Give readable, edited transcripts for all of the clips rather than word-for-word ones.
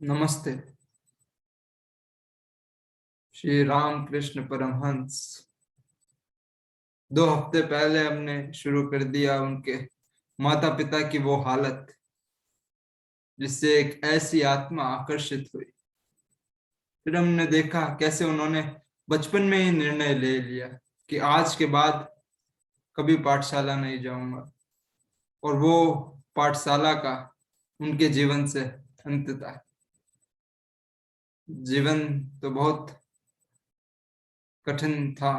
नमस्ते। श्री राम कृष्ण परमहंस। 2 हफ्ते पहले हमने शुरू कर दिया उनके माता पिता की वो हालत जिससे एक ऐसी आत्मा आकर्षित हुई। फिर हमने देखा कैसे उन्होंने बचपन में ही निर्णय ले लिया कि आज के बाद कभी पाठशाला नहीं जाऊंगा, और वो पाठशाला का उनके जीवन से अंत था। जीवन तो बहुत कठिन था।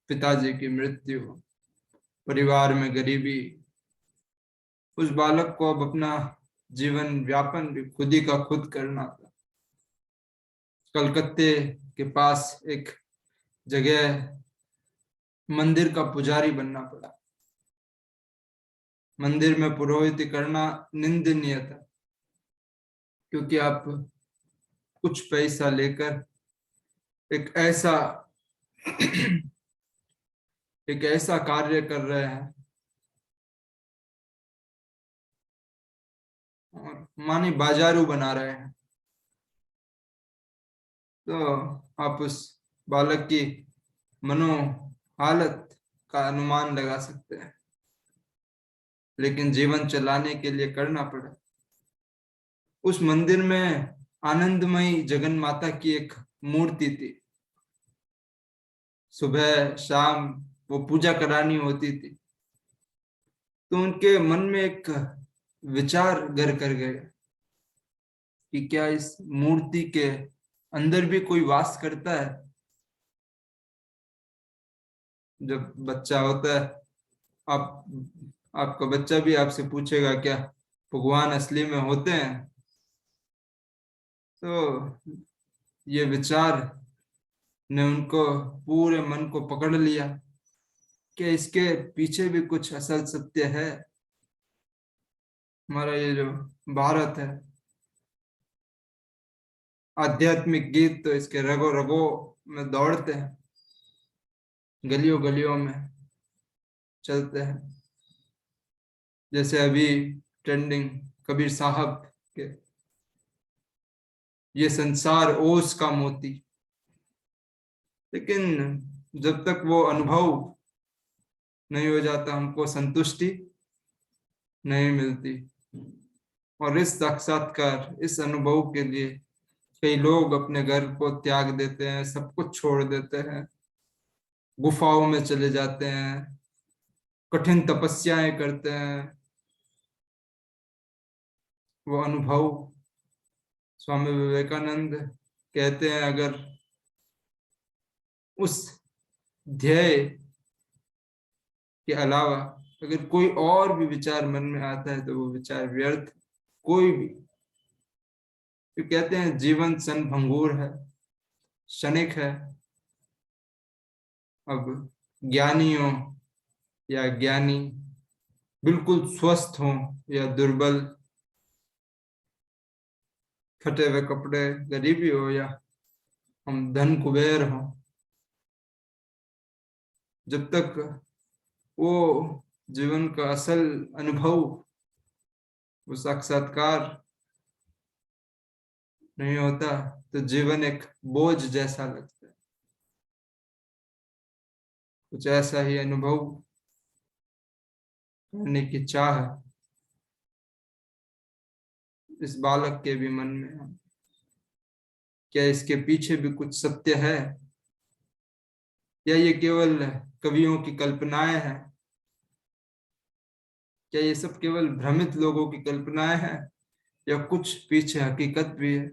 पिताजी की मृत्यु, परिवार में गरीबी, उस बालक को अब अपना जीवन व्यापन भी खुद ही का खुद करना था। कलकत्ते के पास एक जगह मंदिर का पुजारी बनना पड़ा। मंदिर में पुरोहित करना निंदनीय था, क्योंकि आप कुछ पैसा लेकर एक ऐसा एक ऐसा कार्य कर रहे हैं और मानी बाजारू बना रहे हैं। तो आप उस बालक की मनो हालत का अनुमान लगा सकते हैं, लेकिन जीवन चलाने के लिए करना पड़ा। उस मंदिर में आनंदमयी जगन माता की एक मूर्ति थी। सुबह शाम वो पूजा करानी होती थी। तो उनके मन में एक विचार घर कर गया कि क्या इस मूर्ति के अंदर भी कोई वास करता है। जब बच्चा होता है, आप आपका बच्चा भी आपसे पूछेगा क्या भगवान असली में होते हैं। तो ये विचार ने उनको पूरे मन को पकड़ लिया कि इसके पीछे भी कुछ असल सत्य है। हमारा ये जो भारत है, आध्यात्मिक गीत तो इसके रगों रगों में दौड़ते हैं, गलियों गलियों में चलते हैं। जैसे अभी ट्रेंडिंग कबीर साहब के ये संसार ओस का मोती। लेकिन जब तक वो अनुभव नहीं हो जाता, हमको संतुष्टि नहीं मिलती। और इस साक्षात्कार, इस अनुभव के लिए कई लोग अपने घर को त्याग देते हैं, सब कुछ छोड़ देते हैं, गुफाओं में चले जाते हैं, कठिन तपस्याएं करते हैं। वो अनुभव, स्वामी विवेकानंद कहते हैं, अगर उस ध्येय के अलावा अगर कोई और भी विचार मन में आता है तो वो विचार व्यर्थ। कोई भी, तो कहते हैं जीवन क्षणभंगुर है, क्षणिक है। अब ज्ञानी हो या ज्ञानी, बिल्कुल स्वस्थ हो या दुर्बल, फटे हुए कपड़े, गरीबी हो या हम धन कुबेर हो, जब तक वो जीवन का असल अनुभव, वो साक्षात्कार नहीं होता, तो जीवन एक बोझ जैसा लगता है। कुछ ऐसा ही अनुभव करने की चाह इस बालक के भी मन में है। क्या इसके पीछे भी कुछ सत्य है, या ये केवल कवियों की कल्पनाएं हैं? क्या ये सब केवल भ्रमित लोगों की कल्पनाएं हैं, या कुछ पीछे हकीकत भी है,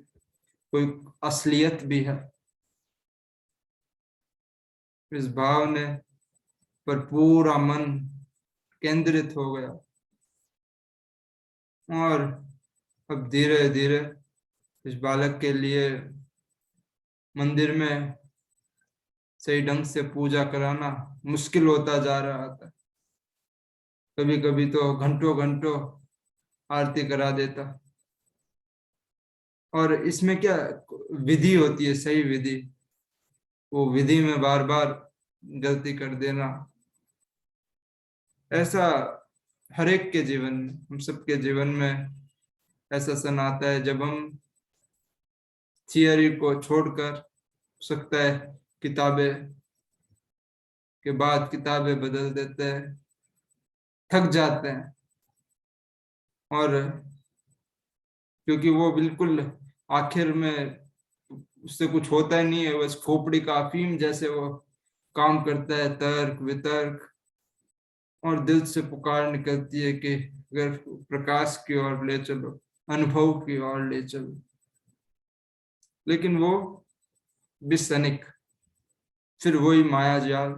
कोई असलियत भी है? इस भाव ने पर पूरा मन केंद्रित हो गया, और अब धीरे धीरे इस बालक के लिए मंदिर में सही ढंग से पूजा कराना मुश्किल होता जा रहा था। कभी कभी तो घंटों घंटों आरती करा देता। और इसमें क्या विधि होती है, सही विधि, वो विधि में बार बार गलती कर देना, ऐसा हर एक के जीवन में, हम सबके जीवन में ऐसा सन आता है जब हम थियरी को छोड़कर, हो सकता है किताबें के बाद किताबें बदल देते हैं, थक जाते हैं, और क्योंकि वो बिल्कुल आखिर में उससे कुछ होता ही नहीं है, बस खोपड़ी का अफीम जैसे वो काम करता है, तर्क वितर्क, और दिल से पुकार निकलती है कि अगर प्रकाश की ओर ले चलो, अनुभव की ओर ले चलो, लेकिन वो विसनिक, फिर वही माया जाल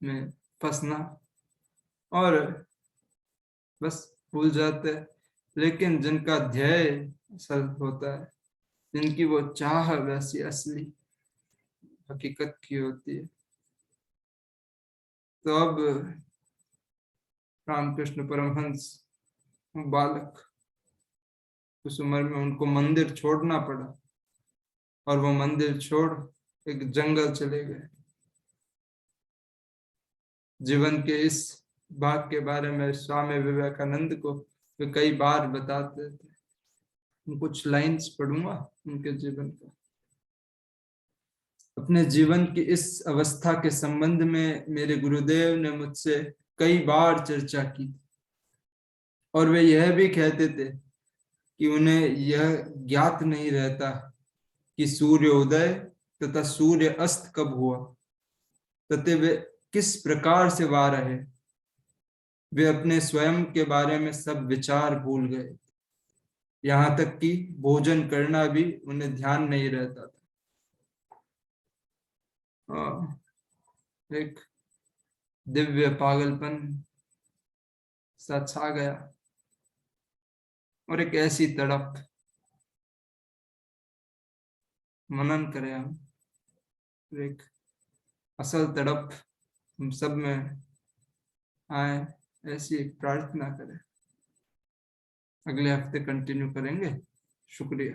में फंसना, और बस भूल जाते हैं। लेकिन जिनका ध्येय असल होता है, जिनकी वो चाह वैसी असली हकीकत की होती है, तो अब रामकृष्ण परमहंस बालक, उस उम्र में उनको मंदिर छोड़ना पड़ा, और वो मंदिर छोड़ एक जंगल चले गए। जीवन के इस भाग के बारे में स्वामी विवेकानंद को वे कई बार बताते थे। मैं कुछ लाइंस पढ़ूंगा उनके जीवन का। अपने जीवन की इस अवस्था के संबंध में मेरे गुरुदेव ने मुझसे कई बार चर्चा की, और वे यह भी कहते थे कि उन्हें यह ज्ञात नहीं रहता कि सूर्य उदय तथा सूर्य अस्त कब हुआ, तथा वे किस प्रकार से वार रहे। वे अपने स्वयं के बारे में सब विचार भूल गए, यहाँ तक कि भोजन करना भी उन्हें ध्यान नहीं रहता था। एक दिव्य पागलपन सा छा गया, और एक ऐसी तड़प, मनन करें हम, एक असल तड़प हम सब में आए, ऐसी एक प्रार्थना करें। अगले हफ्ते कंटिन्यू करेंगे। शुक्रिया।